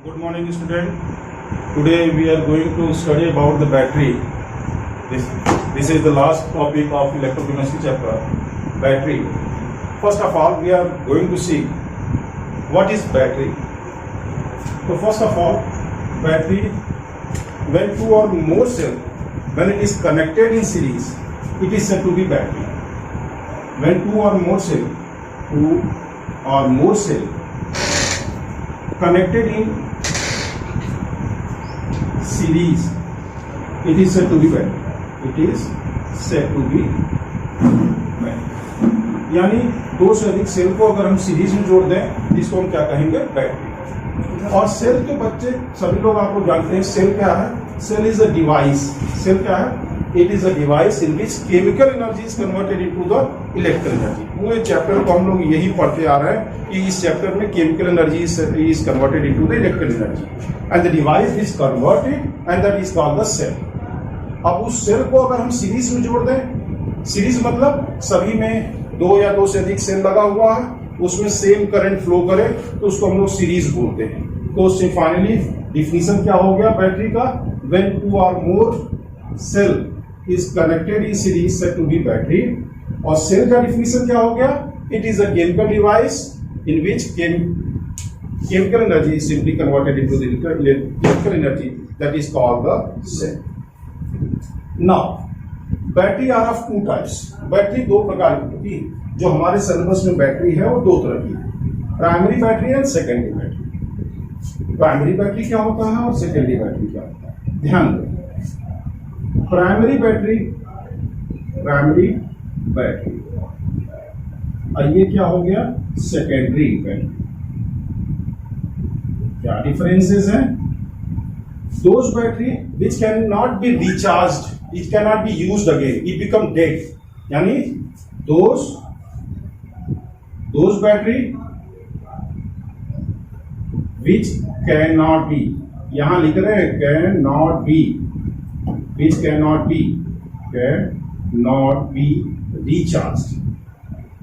Good morning, student. Today we are going to study about the battery. This is the last topic of electrochemistry chapter, battery. First of all, we are going to see what is battery. So first of all, battery, when two or more cells, when it is connected in series, it is said to be battery. When two or more cells connected in series, it is said to be battery. It is said to be battery. यानी दो से अधिक cell को अगर हम series में जोड़ दें, इसको हम क्या कहेंगे? बैटरी. और सेल के बच्चे सभी लोग आपको जानते हैं, सेल क्या है? Cell is a device. Cell क्या है? It is a device in which chemical energy is converted into the electrical energy. पूरे चैप्टर को हम लोग यही पढ़ते आ रहे हैं कि इस चैप्टर में chemical energy is converted into the electrical energy and the device is converted and that is called the cell. अब उस सेल को अगर हम सीरीज में जोड़ दें, सीरीज मतलब सभी में दो या दो से अधिक सेल लगा हुआ है, उसमें सेम करंट फ्लो करे, तो उसको हम लोग सीरीज बोलते हैं. तो उससे फाइनली डिफिनीशन क्या हो गया बैटरी का? When two or more cell is connected in series said to be battery. और सेल का डिफिनीशन क्या हो गया? It is a chemical device in which chemical energy is simply converted into the electrical energy, that is called the cell. Now, battery are of two types. Battery दो प्रकार की होती है. जो हमारे सिलेबस में बैटरी है वो दो तरह की है, primary battery and secondary battery. Primary battery क्या होता है और सेकेंडरी बैटरी क्या होता है? ध्यान दें. प्राइमरी बैटरी और ये क्या हो गया? Secondary battery. क्या डिफरेंसेस हैं? Those battery which cannot be recharged, it cannot be used again, it become dead. यानी those battery which cannot be, यहां लिख रहे हैं cannot be, which cannot be recharged.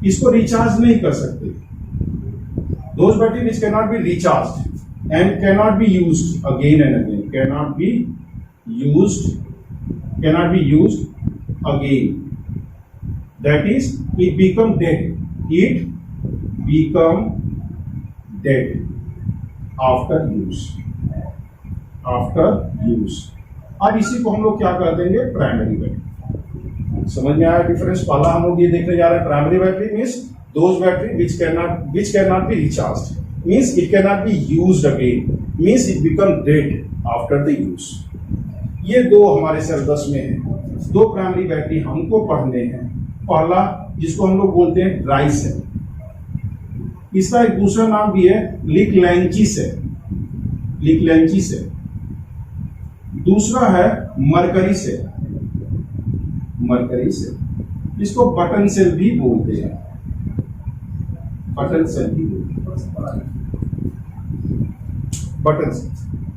इसको रिचार्ज नहीं कर सकते. Those battery which cannot be recharged and cannot be used again and again, cannot be used again, that is it become dead after use. अब इसी को हम लोग क्या कर देंगे? Primary battery. समझ में आया डिफरेंस? पहला हम लोग ये देखने जा रहे हैं, primary battery means those battery which cannot be recharged, means it cannot be used again, means it become dead after the use. ये दो हमारे सिलेबस में है. दो प्राइमरी बैटरी हमको पढ़ने हैं. पहला जिसको हम लोग बोलते हैं ड्राई सेल, इसका एक दूसरा नाम भी है लिकलैंची सेल. दूसरा है मरकरी सेल. इसको बटन सेल भी बोलते हैं. Button cell.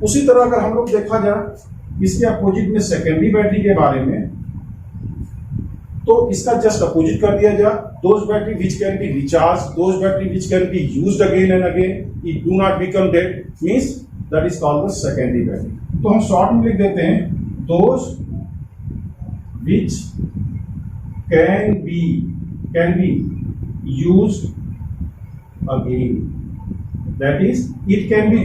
उसी तरह अगर हम लोग देखा जाए इसके अपोजिट में सेकेंडरी बैटरी के बारे में, तो इसका जस्ट अपोजिट कर दिया जाए. Those battery which can B recharge, those battery which can be used again and again, it do not become dead, means that is called the secondary battery. तो हम शॉर्ट में लिख देते हैं those which can be used again, that is it can be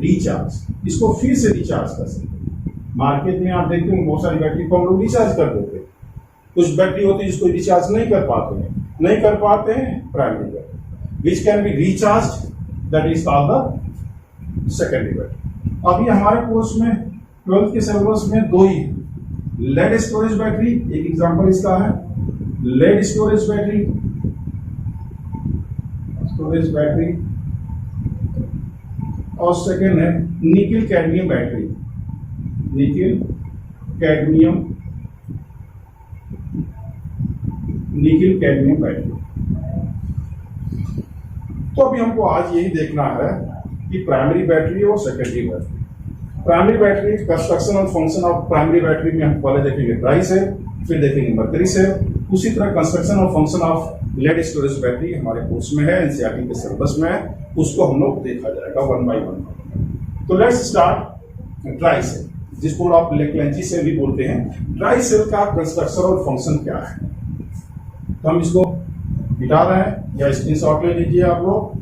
recharged. इसको फिर से recharge कर सकते हैं. मार्केट में आप देखते हैं बहुत सारी बैटरी को हम लोग रिचार्ज कर देते हैं. कुछ बैटरी होती है जिसको रिचार्ज नहीं कर पाते हैं primary battery. Which can B recharge, that is called the secondary battery. अभी हमारे कोर्स में 12th के सिलेबस में दो ही, लेड स्टोरेज बैटरी, एक एग्जांपल इसका है लेड स्टोरेज बैटरी और सेकेंड है निकिल कैडमियम बैटरी. तो अभी हमको आज यही देखना है कि प्राइमरी बैटरी और secondary battery. Primary battery construction और फंक्शन ऑफ प्राइमरी बैटरी में हम पहले देखेंगे ड्राई सेल, फिर देखेंगे मरकरी सेल, उसी तरह कंस्ट्रक्शन और function of lead storage battery हमारे कोर्स में है, एनसीईआरटी के सिलेबस में है, उसको हम लोग देखा जाएगा 1 by 1। तो लेट्स स्टार्ट ड्राई सेल, जिसको आप लेक्लेंची सेल भी बोलते हैं। ड्राई सेल का कंस्ट्रक्शन और फंक्शन क्या है, तो हम इसको मिटा रहे हैं या स्क्रीनशॉट ले लीजिए आप लोग।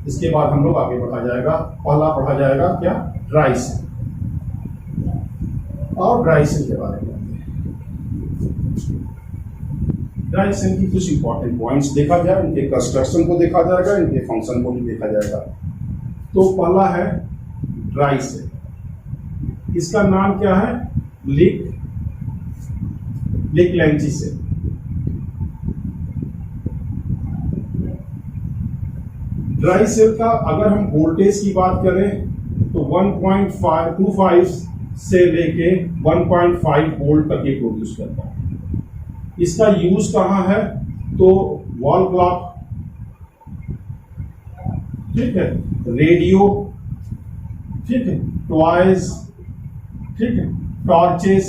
इसके बाद हम लोग आगे बढ़ा जाएगा। पहला पढ़ा जाएगा क्या, ड्राई सेल। और ड्राई सेल के बारे में ड्राई सेल की कुछ इंपॉर्टेंट पॉइंट्स देखा जाए, इनके कंस्ट्रक्शन को देखा जाएगा, इनके फंक्शन को भी देखा जाएगा। तो पहला है ड्राई सेल। इसका नाम क्या है, लेक्लेंची सेल। ड्राई सेल का अगर हम वोल्टेज की बात करें तो 1.25 से लेके 1.5 वोल्ट तक ये प्रोड्यूस करता है। इसका यूज कहाँ है, तो वॉल क्लॉक, ठीक है, रेडियो, ठीक है, टॉयज, ठीक है, टॉर्चेस,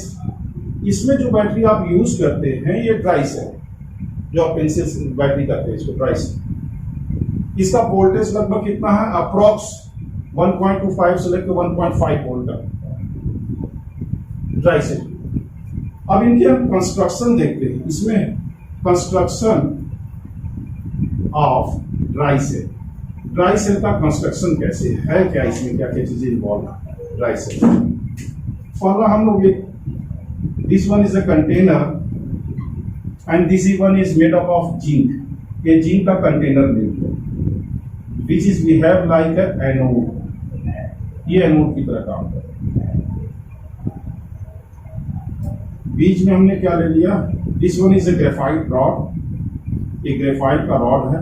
इसमें जो बैटरी आप यूज करते हैं ये ड्राई सेल, जो आप पेंसिल बैटरी करते हैं इसको ड्राई सेल। इसका वोल्टेज लगभग कितना है, अप्रोक्स 1.25 से लेकर 1.5 वोल्ट तक ड्राई सेल। अब इनके हम कंस्ट्रक्शन देखते हैं। इसमें construction of dry cell, dry cell का कंस्ट्रक्शन कैसे है, क्या इसमें क्या क्या चीजें इन्वॉल्व है ड्राई सेल। पहला हम लोग this one is a container and this one is made up of zinc. ये जिंक का कंटेनर लेते हैं, which is we have like anode. ये एनोड की तरह काम करता है। बीच में हमने क्या ले लिया, this one is a graphite rod. ये ग्रेफाइट का रॉड है,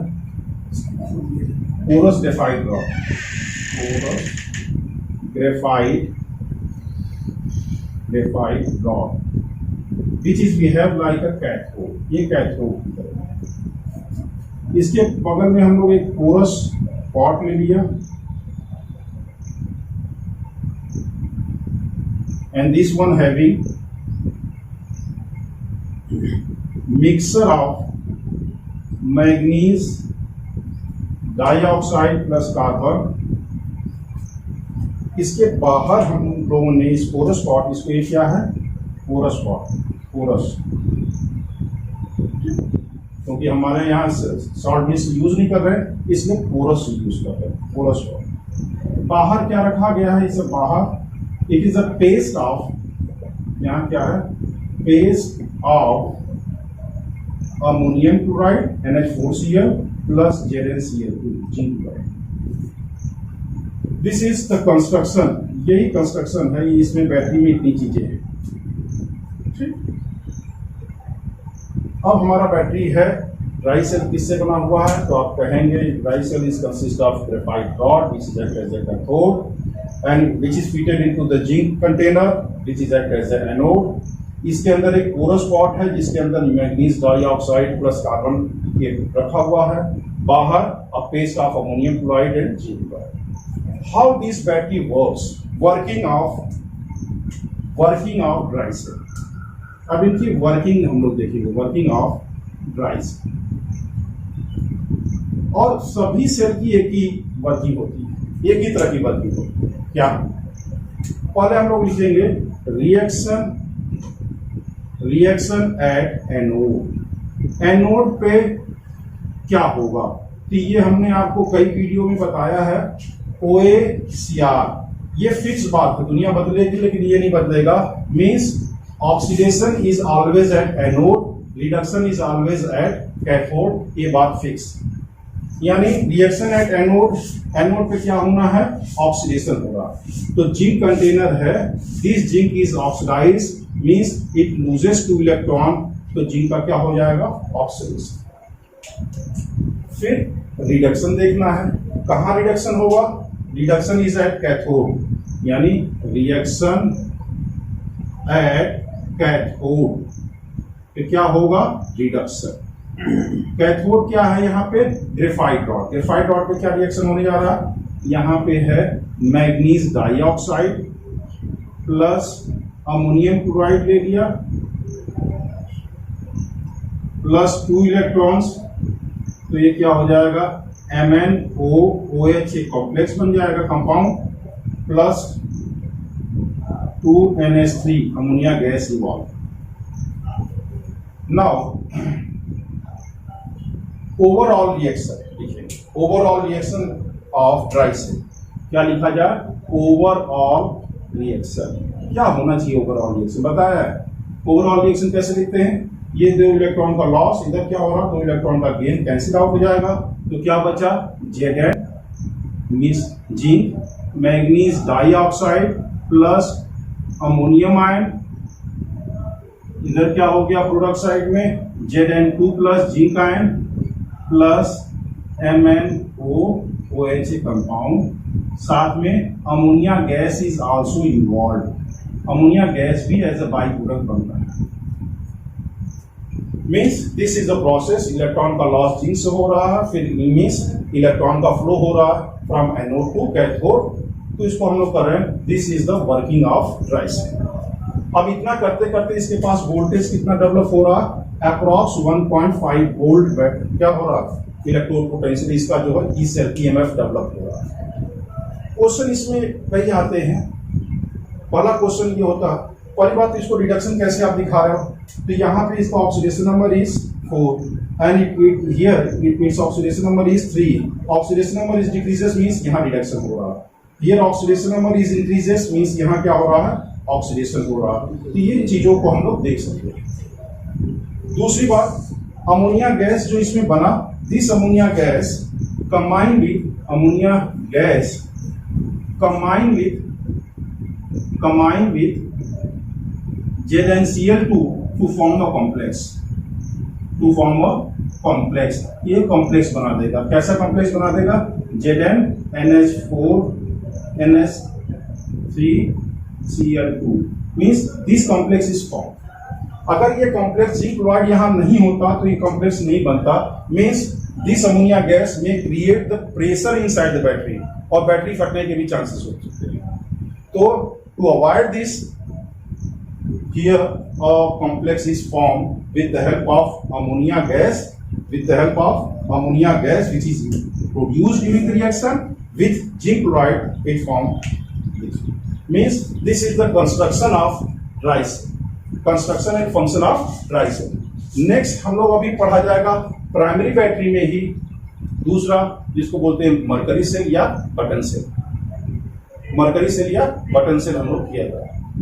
porous graphite rod, porous graphite rod, which is we have like a cathode. ये कैथोड की तरह है। इसके बगल में हम लोग एक पोरस पॉट ले लिया, and this one having mixer of manganese dioxide plus carbon. इसके बाहर हम लोगों ने इस पोरस पॉट, इसको ये क्या है, पोरस पॉट, पोरस, क्योंकि हमारे यहाँ सॉल्ट मिक्स यूज नहीं कर रहे हैं, इसलिए पोरस यूज कर रहे हैं, पोरस पॉट। बाहर क्या रखा गया है, इसे बाहर it is a paste of, यहाँ क्या है, paste of ammonium chloride NH4Cl plus ZnCl2 zinc chloride. This is the construction, यही कंस्ट्रक्शन है। इसमें बैटरी में इतनी चीजें हैं, ठीक। अब हमारा बैटरी है, ड्राई सेल किससे बना हुआ है, तो आप कहेंगे dry cell is consist of graphite rod which is act as a cathode and which is fitted into the zinc container which is act as a anode. इसके अंदर एक पोरस पॉट है जिसके अंदर मैग्नीज डाइऑक्साइड प्लस कार्बन ये रखा हुआ है, बाहर a paste of ammonium chloride and zinc chloride. How this battery works, working of dry cell. अब इनकी वर्किंग हम लोग देखेंगे, वर्किंग ऑफ ड्राई सेल। और सभी सेल की एक ही वर्किंग होती है, एक ही तरह की वर्किंग होती है। क्या, पहले हम लोग लिखेंगे रिएक्शन एट एनोड। एनोड पे क्या होगा, तो ये हमने आपको कई वीडियो में बताया है, OACR। ये फिक्स बात है, दुनिया बदलेगी लेकिन ये नहीं बदलेगा। Means oxidation is always at anode, reduction is always at cathode. ये बात फिक्स, यानी रिएक्शन एट एनोड, एनोड पे क्या होना है, ऑक्सीडेशन होगा। तो जिंक कंटेनर है, this zinc is oxidized means it loses 2 electron, तो जिंक का क्या हो जाएगा, ऑक्सीडेशन। फिर रिडक्शन देखना है, कहां रिडक्शन होगा, रिडक्शन इज एट कैथोड, यानी रिएक्शन एट कैथोड पे क्या होगा, रिडक्शन। कैथोड क्या है, यहाँ पे ग्रेफाइट रॉड। ग्रेफाइट रॉड पे क्या रिएक्शन होने जा रहा है, यहाँ पे है manganese dioxide plus ammonium chloride ले लिया, प्लस 2 इलेक्ट्रॉन्स, तो ये क्या हो जाएगा MnOOH, एक कॉम्प्लेक्स बन जाएगा compound, plus 2 NH3 ammonia gas evolve. Now overall reaction लिखेंगे, overall reaction of dry cell, क्या लिखा जाए, ओवरऑल रिएक्शन। क्या होना चाहिए ओवरऑल रिएक्शन बताया है। ओवरऑल रिएक्शन कैसे लिखते हैं, ये 2 इलेक्ट्रॉन का लॉस, इधर क्या हो रहा है 2 इलेक्ट्रॉन का गेन कैंसिल आउट हो जाएगा, तो क्या बचा Zn miss zinc manganese dioxide plus ammonium ion, इधर क्या हो गया प्रोडक्ट साइड में Zn2 plus zinc ion plus MnOOH compound, साथ में ammonia gas is also involve, ammonia gas भी एज अ बाई प्रोडक्ट बनता है। Means this is the process, electron का लॉस जिंक से हो रहा है, फिर मीन्स इलेक्ट्रॉन का फ्लो हो रहा है फ्रॉम एनोड टू कैथोड, तो इसको हम लोग कर रहे हैं, this is the working of dry cell. अब इतना करते करते इसके पास वोल्टेज कितना डेवलप हो रहा है, अप्रॉक्स 1.5 वोल्ट क्या हो रहा है, इलेक्ट्रोड पोटेंशियल इसका जो है ई सेल EMF डेवलप हो रहा है। क्वेश्चन इसमें कई आते हैं, पहला क्वेश्चन ये होता है, पहली बात इसको रिडक्शन कैसे आप दिखा रहे हो, तो यहाँ पे इसका oxidation number is 4 and it here it means oxidation number is 3, oxidation number is decreases means यहाँ रिडक्शन हो रहा है, here oxidation number is increases means यहाँ क्या हो रहा है, ऑक्सीडेशन हो रहा है। तो ये चीजों को हम लोग देख सकते हैं। दूसरी बात, अमोनिया गैस जो इसमें बना, this ammonia gas combine with ammonia gas combine with ZnCl2 to form a complex, ये कॉम्प्लेक्स बना देगा। कैसा कॉम्प्लेक्स बना देगा, ZnNH4NH3Cl2 means this complex is form. अगर ये कॉम्प्लेक्स जिंक क्लोराइड यहाँ नहीं होता तो ये कॉम्प्लेक्स नहीं बनता, मींस दिस अमोनिया गैस में create the pressure inside the battery और बैटरी फटने के भी चांसेस हो सकते हैं। तो to avoid this, here a complex is formed with the help of ammonia gas, which is produced during the reaction with zinc chloride, it formed this. Means this is the construction of dry cell, construction and function of dry cell. Next हम लोग अभी पढ़ा जाएगा primary battery में ही दूसरा, जिसको बोलते हैं मरकरी सेल या बटन सेल, मरकरी सेल या बटन सेल हम लोग किया था।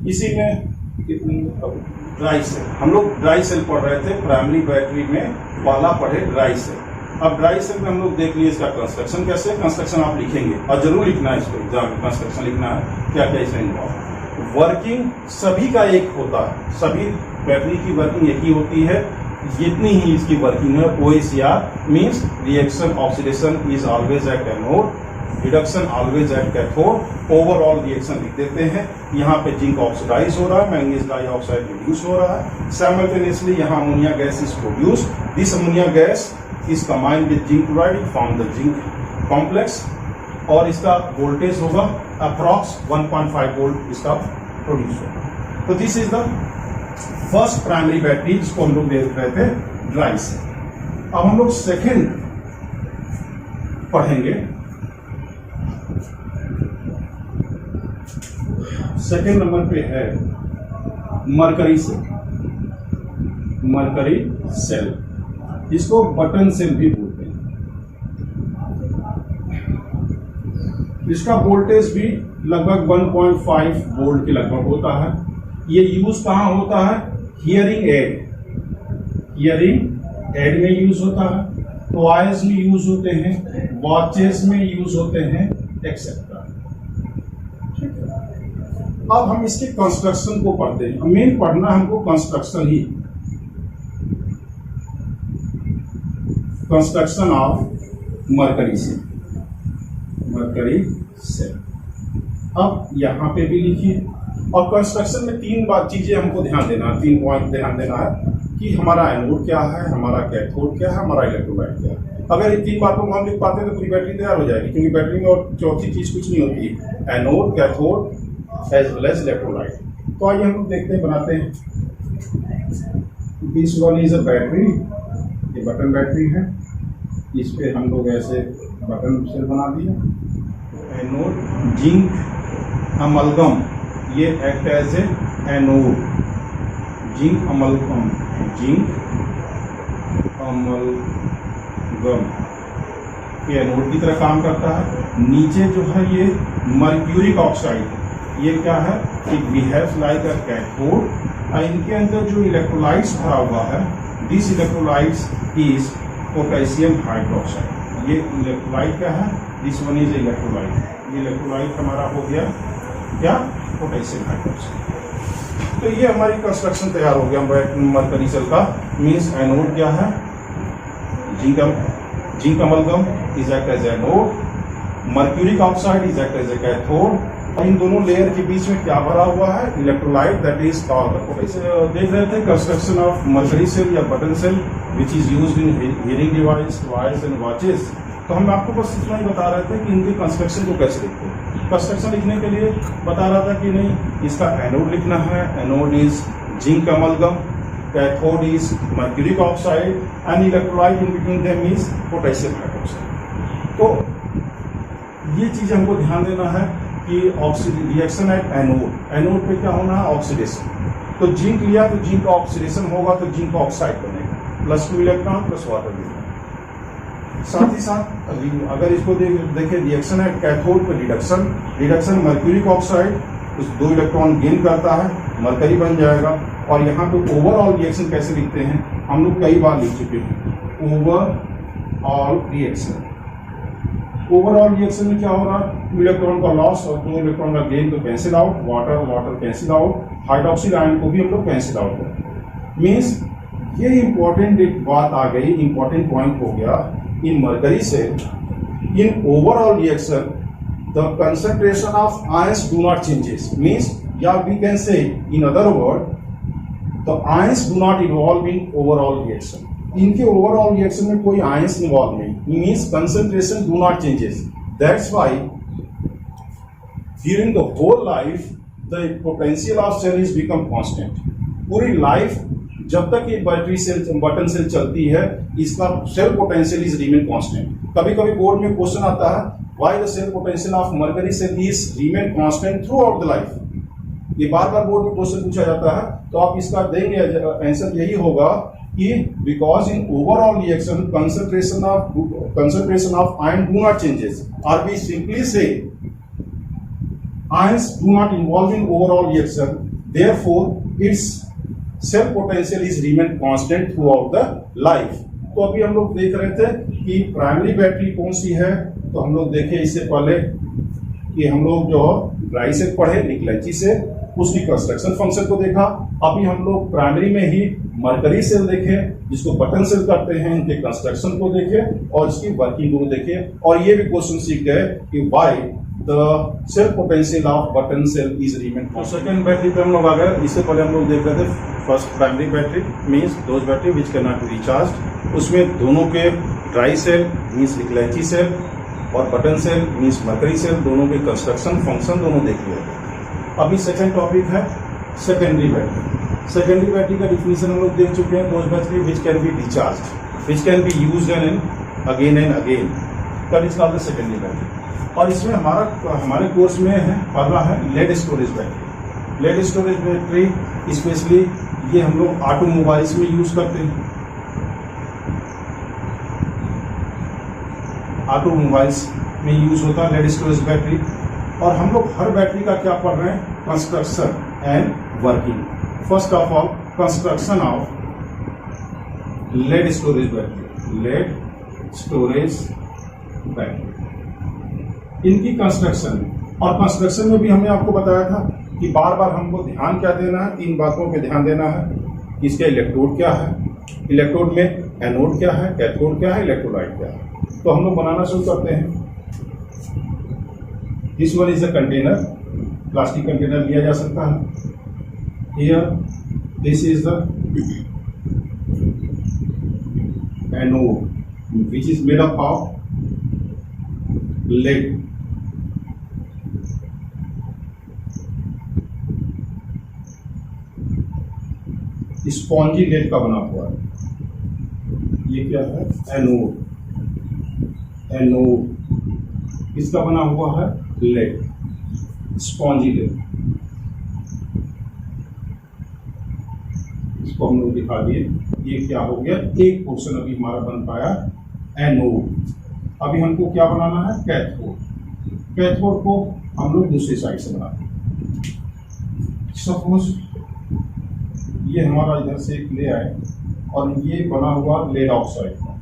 इसी में ड्राई सेल, हम लोग ड्राई सेल पढ़ रहे थे प्राइमरी बैटरी में, पहला पढ़े ड्राई सेल। अब ड्राई सेल में हम लोग देख लिए इसका कंस्ट्रक्शन कैसे, कंस्ट्रक्शन आप लिखेंगे और जरूर लिखना है इसको एग्जाम में, कंस्ट्रक्शन लिखना है क्या क्या इसमें इन्वॉल्व। वर्किंग सभी का एक होता है, सभी बैटरी की वर्किंग एक ही होती है, जितनी ही इसकी वर्किंग है। OHCR means reaction oxidation is always at anode, reduction always at cathode, overall reaction लिख देते हैं। यहाँ पे जिंक ऑक्सीडाइज हो रहा है, मैंगनीज डाइऑक्साइड रिड्यूस हो रहा है, साइमल्टेनियसली यहाँ ammonia gas is produce, this ammonia gas is combined with zinc chloride, it form the zinc complex, और इसका वोल्टेज होगा अप्रॉक्स 1.5 वोल्ट इसका प्रोड्यूस होगा। तो this is the first primary battery, जिसको हम लोग देख रहे थे ड्राई से। अब हम लोग सेकेंड पढ़ेंगे, सेकेंड नंबर पे है मरकरी सेल, मरकरी सेल, इसको बटन सेल भी बोलते हैं। इसका वोल्टेज भी लगभग 1.5 वोल्ट के लगभग होता है। ये यूज कहाँ होता है, हियरिंग एड में यूज होता है, टॉयज में यूज होते हैं, वॉचेस में यूज होते हैं, एक्सेट्रा। अब हम इसके कंस्ट्रक्शन को पढ़ते हैं, मेन पढ़ना हमको कंस्ट्रक्शन ही, construction of mercury cell, mercury cell. अब यहाँ पे भी लिखिए, और कंस्ट्रक्शन में 3 चीजें हमको ध्यान देना है, 3 पॉइंट ध्यान देना है कि हमारा एनोड क्या है, हमारा कैथोड क्या है, हमारा इलेक्ट्रोलाइट क्या है। अगर इन 3 बातों को हम लिख पाते हैं तो पूरी बैटरी तैयार हो जाएगी, क्योंकि बैटरी में और चौथी चीज कुछ नहीं होती, anode, cathode as well as electrolyte. तो आइए हम लोग देखते हैं, बनाते हैं। This one is a battery ये बटन बैटरी है, इस पे हम लोग ऐसे बटन सेल बना दिया। एनोड जिंक अमलगम, ये act as a anode, zinc amalgam, zinc amalgam ये एनोड की तरह काम करता है। नीचे जो है ये मर्क्यूरिक ऑक्साइड, ये क्या है, it behaves like a cathode और इनके अंदर जो इलेक्ट्रोलाइट्स भरा हुआ है, this electrolytes is potassium hydroxide. ये इलेक्ट्रोलाइट क्या है, दिस वन इज इलेक्ट्रोलाइट, ये इलेक्ट्रोलाइट हमारा हो गया क्या, पोटेशियम हाइड्रोक्साइड। तो ये हमारी कंस्ट्रक्शन तैयार हो गया मरकरी सेल का। मीन्स एनोड क्या है, zinc amalgam is act as anode, mercuric oxide is act as a cathode, और इन दोनों लेयर के बीच में क्या भरा हुआ है, electrolyte, that is called potassium. देख रहे थे कंस्ट्रक्शन ऑफ मरकरी सेल या button cell which is used in hearing device, toys and watches. तो हम आपको बस इतना ही बता रहे थे कि इनके कंस्ट्रक्शन को कैसे लिखते हैं। कंस्ट्रक्शन लिखने के लिए बता रहा था कि नहीं, इसका एनोड लिखना है, anode is zinc amalgam, cathode is mercuric oxide and electrolyte in between them is potassium hydroxide. तो ये चीज हमको ध्यान देना है कि रिएक्शन एट एनोड, एनोड पे क्या होना है, ऑक्सीडेशन। तो जिंक लिया तो जिंक का ऑक्सीडेशन होगा तो जिंक ऑक्साइड बनेगा, +2 इलेक्ट्रॉन प्लस वाटर मिलेगा। साथ ही साथ अगर इसको देखें रिएक्शन एट कैथोड पे रिडक्शन मर्क्यूरिक ऑक्साइड उस 2 इलेक्ट्रॉन गेन करता है, मरकरी बन जाएगा। और यहाँ पे ओवरऑल रिएक्शन कैसे लिखते हैं, हम लोग कई बार लिख चुके हैं, ओवरऑल रिएक्शन। ओवरऑल रिएक्शन में क्या हो रहा है, 2 इलेक्ट्रॉन का लॉस और 2 इलेक्ट्रॉन का गेन, तो cancel out, water cancel out, hydroxyl ion को भी हम लोग कैंसिल आउट करते। मीन्स ये इंपॉर्टेंट एक बात आ गई, इंपॉर्टेंट पॉइंट हो गया in mercury cell, in overall reaction the concentration of ions do not changes. Means, yeah, we can say in other word, the ions do not involve in overall reaction. इनके overall reaction में कोई ions involve नहीं, means concentration do not changes. That's why during the whole life the potential of cell is become constant. पूरी life जब तक ये battery cell button cell चलती है, इसका cell potential is remain constant. कभी कभी बोर्ड में क्वेश्चन आता है, why the cell potential of mercury cell is remain constant throughout the life. ये बार बार बोर्ड में क्वेश्चन पूछा जाता है, तो आप इसका देंगे आंसर यही होगा कि because in overall reaction concentration of ion do not changes, or we simply say ions do not involve in overall reaction, therefore its cell potential is remain constant throughout the life. तो अभी हम लोग देख रहे थे कि primary battery कौन सी है, तो हम लोग देखे इससे पहले कि हम लोग जो ड्राई सेल पढ़े निकलेची से, उसकी कंस्ट्रक्शन फंक्शन को देखा। अभी हम लोग प्राइमरी में ही मरकरी सेल देखे जिसको बटन सेल करते हैं, इनके कंस्ट्रक्शन को देखे और इसकी वर्किंग को देखे, और ये भी क्वेश्चन सीख गए कि why the cell potential of button cell is remain. तो सेकंड बैटरी पे हम लोग आ गए। इससे पहले हम लोग देख रहे थे first primary battery means those battery which can not be recharge. उसमें दोनों के dry cell means Leclanche cell और button cell means mercury cell, दोनों के कंस्ट्रक्शन फंक्शन दोनों देख लिए। अभी सेकंड टॉपिक है सेकेंडरी बैटरी। सेकेंडरी बैटरी का डिफिनेशन हम लोग देख चुके हैं, those battery which can be discharge, which can be used again and again, that is called the secondary battery. और इसमें हमारे कोर्स में है पहला है lead storage battery. Lead storage battery specially ये हम लोग ऑटोमोबाइल्स में यूज करते हैं, ऑटोमोबाइल्स में यूज होता है लेड स्टोरेज बैटरी। और हम लोग हर बैटरी का क्या पढ़ रहे हैं, construction and working. First of all construction of lead storage battery, lead storage battery, इनकी कंस्ट्रक्शन। और कंस्ट्रक्शन में भी हमने आपको बताया था कि बार बार हमको ध्यान क्या देना है, 3 बातों पे ध्यान देना है। इसका इलेक्ट्रोड क्या है, इलेक्ट्रोड में एनोड क्या है, कैथोड क्या है, इलेक्ट्रोलाइट क्या है। तो हम लोग बनाना शुरू करते हैं। This one is a container, plastic container लिया जा सकता है। Here this is the anode which is made up of lead. Spongy lead का बना हुआ है। ये क्या है, एनोड। एनोड इसका बना हुआ है लेड, स्पॉन्जी लेड। इसको हम लोग दिखा दिए। ये क्या हो गया, एक पोर्शन अभी हमारा बन पाया एनोड। अभी हमको क्या बनाना है, कैथोड। कैथोड को हम लोग दूसरी साइड से बनाते हैं। सपोज ये हमारा इधर से एक ले आए और ये बना हुआ लेड ऑक्साइड का।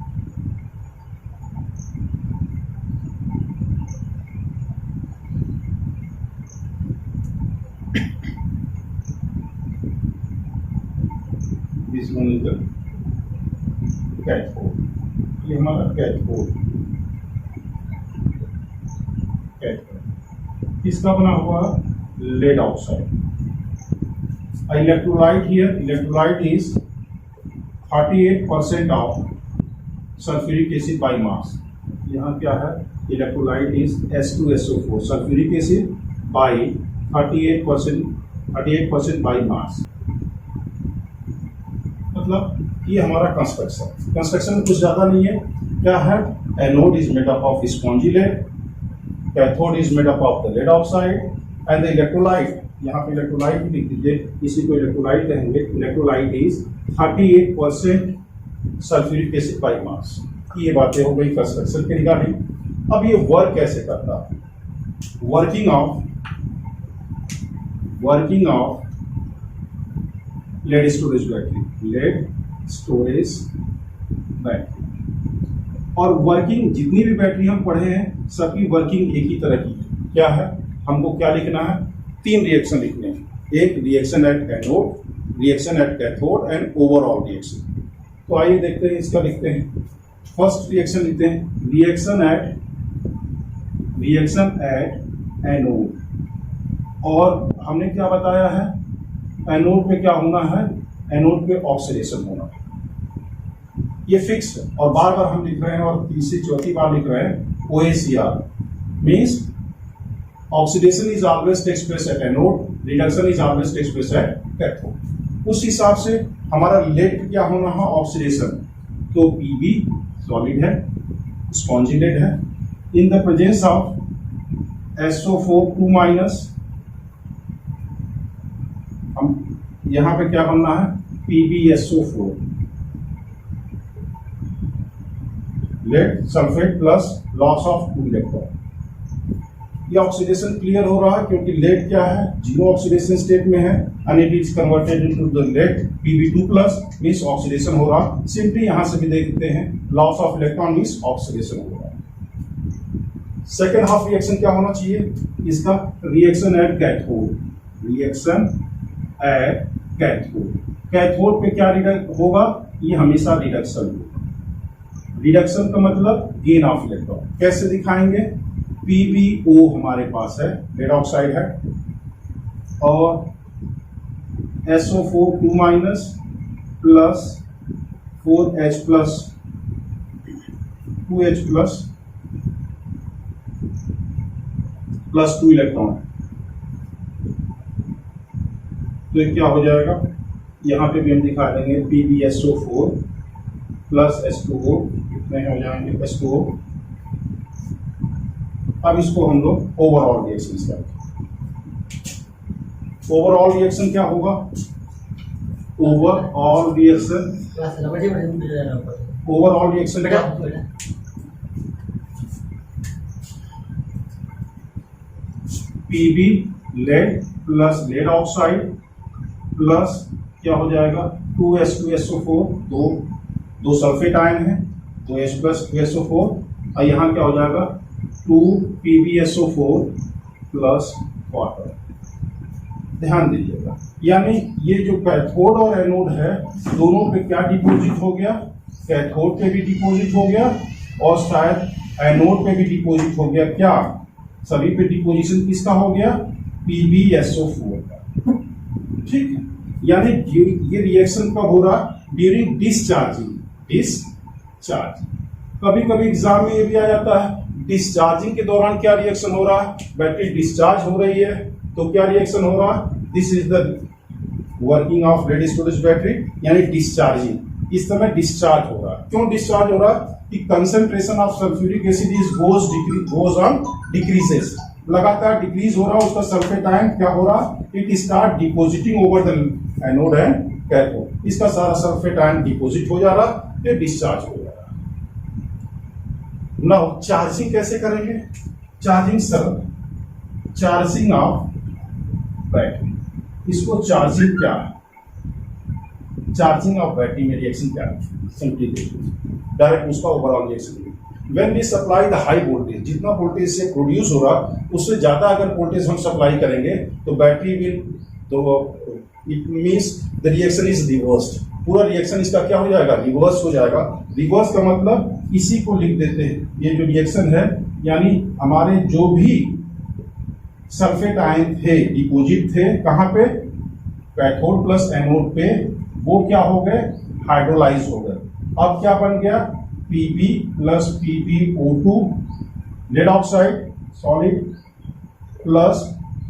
This one is the cathode. ये हमारा कैथोड। इसका बना हुआ lead oxide. Electrolyte here, electrolyte is 38% of sulfuric acid by mass. यहाँ क्या है, electrolyte is H2SO4, sulfuric acid by 38% by mass। मतलब ये हमारा कंस्ट्रक्शन में कुछ ज़्यादा नहीं है। क्या है, anode is made up of spongy lead, cathode is made up of the lead oxide and the electrolyte. यहाँ पे इलेक्ट्रोलाइट भी लिख दीजिए, इसी को इलेक्ट्रोलाइट कहेंगे। Electrolyte is 38% sulphuric acid by mass. ये बातें हो गई कंस्ट्रक्शन के रिगार्डिंग। अब ये वर्क कैसे करता है, working of lead storage battery, lead storage battery. और वर्किंग जितनी भी बैटरी हम पढ़े हैं सबकी वर्किंग एक ही तरह की है। क्या है, हमको क्या लिखना है, 3 रिएक्शन लिखने हैं। एक reaction at anode, reaction at cathode and overall reaction. तो आइए देखते हैं, इसका लिखते हैं। फर्स्ट रिएक्शन लिखते हैं, रिएक्शन एट एनोड। और हमने क्या बताया है, एनोड पे क्या होना है, एनोड पे ऑक्सीडेशन होना है। ये फिक्स है और बार बार हम लिख रहे हैं और तीसरी चौथी बार लिख रहे हैं। OACR means oxidation is always takes place at anode, reduction is always takes place at cathode. उस हिसाब से हमारा लेड क्या होना है, ऑक्सीडेशन। तो Pb सॉलिड है, स्पॉन्जी लेड है, in the presence of SO4 2-, हम यहां पे क्या बनना है, PbSO4 lead sulphate plus loss of 2 electron. ये ऑक्सीडेशन क्लियर हो रहा है क्योंकि लेड क्या है, जीरो ऑक्सीडेशन स्टेट में है and it is converted into the lead Pb2+ means oxidation हो रहा। सिंपली यहां से भी देखते हैं, loss of electron means oxidation हो रहा है। सेकेंड हाफ रिएक्शन क्या होना चाहिए इसका, reaction at cathode. Reaction at cathode, cathode पे क्या होगा, ये हमेशा रिडक्शन होगा। रिडक्शन का मतलब गेन ऑफ इलेक्ट्रॉन। कैसे दिखाएंगे, PbO हमारे पास है, लेड ऑक्साइड है, और SO4 2- plus 4H plus 2H plus 2 electron. तो ये क्या हो जाएगा, यहाँ पे भी हम दिखा देंगे PbSO4 प्लस H2O, कितने हो जाएंगे H2O। अब इसको हम लोग ओवरऑल रिएक्शन करते हैं। ओवरऑल रिएक्शन क्या होगा, ओवरऑल रिएक्शन क्या, Pb lead plus lead oxide plus क्या हो जाएगा 2H2SO4, दो सल्फेट आयन है, 2H प्लस 2SO4, और यहाँ क्या हो जाएगा 2PbSO4 प्लस वाटर। ध्यान दीजिएगा, यानी ये जो कैथोड और एनोड है दोनों पे क्या डिपोजिट हो गया, कैथोड पे भी डिपोजिट हो गया और शायद एनोड पे भी डिपोजिट हो गया। क्या, सभी पे डिपोजिशन किसका हो गया, PbSO4 का। ठीक है, यानी ये रिएक्शन कब हो रहा, ड्यूरिंग डिस्चार्जिंग। कभी कभी एग्जाम में ये भी आ जाता है, डिस्चार्जिंग के दौरान क्या रिएक्शन हो रहा है, बैटरी डिस्चार्ज हो रही है तो क्या रिएक्शन हो रहा है, this is the working of lead storage battery, यानी डिस्चार्जिंग। इस समय डिस्चार्ज हो रहा है। क्यों डिस्चार्ज हो रहा है? कि concentration of sulphuric acid is goes on decreases, लगातार डिक्रीज हो रहा है उसका सल्फेट आयन, क्या हो रहा? It start depositing over the anode and cathode. इसका सारा सल्फेट आयन डिपोजिट हो जा रहा, ये डिस्चार्ज हो जा रहा। नाउ चार्जिंग कैसे करेंगे? चार्जिंग सरल, चार्जिंग ऑफ बैटरी। इसको चार्जिंग क्या है? चार्जिंग ऑफ बैटरी में रिएक्शन क्या है? सिंपली देखिए, डायरेक्ट उसका overall reaction. When we supply the high voltage, जितना वोल्टेज से प्रोड्यूस हो रहा उससे ज्यादा अगर वोल्टेज हम सप्लाई करेंगे तो बैटरी विल, तो it means the reaction is reversed. पूरा रिएक्शन इसका क्या हो जाएगा? रिवर्स हो जाएगा। रिवर्स का मतलब इसी को लिख देते हैं, ये जो रिएक्शन है, यानी हमारे जो भी सल्फेट आयन थे, डिपोजिट थे कहां पे? कैथोड प्लस एनोड पे, वो क्या हो गए? हाइड्रोलाइज हो गए। अब क्या बन गया? Pb plus PbO2 lead oxide solid plus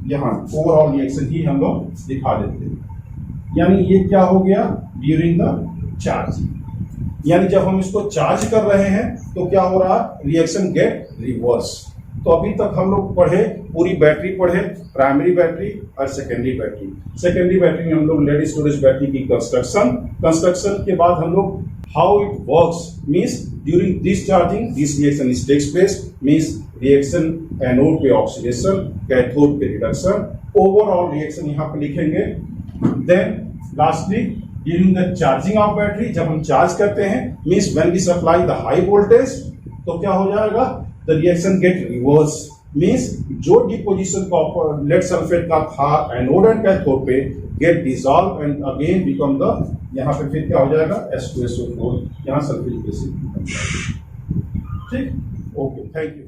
यहां ओवरऑल रिएक्शन ही हम लोग दिखा देते हैं। यानी ये क्या हो गया? ड्यूरिंग द चार्ज, यानी जब हम इसको चार्ज कर रहे हैं तो क्या हो रहा? Reaction get reverse. तो अभी तक हम लोग पढ़े, पूरी बैटरी पढ़े, प्राइमरी बैटरी और सेकेंडरी बैटरी। सेकेंडरी बैटरी में हम लोग लेड स्टोरेज बैटरी की कंस्ट्रक्शन के बाद हम लोग how it works, means during discharging this reaction is takes place, means reaction anode पे ऑक्सीडेशन, कैथोड पे रिडक्शन, ओवरऑल रिएक्शन यहाँ पे लिखेंगे। Then lastly during the charging of battery, जब हम चार्ज करते हैं, means when we supply the high voltage, तो क्या हो जाएगा? The reaction get reverse, means जो डिपोजिशन कॉपर लेड सल्फेट का था एनोड एंड कैथोड पे get dissolve and again become the, यहाँ पे फिर क्या हो जाएगा? H2SO4, यहाँ सल्फ्यूरिक एसिड। ठीक, ओके, थैंक यू।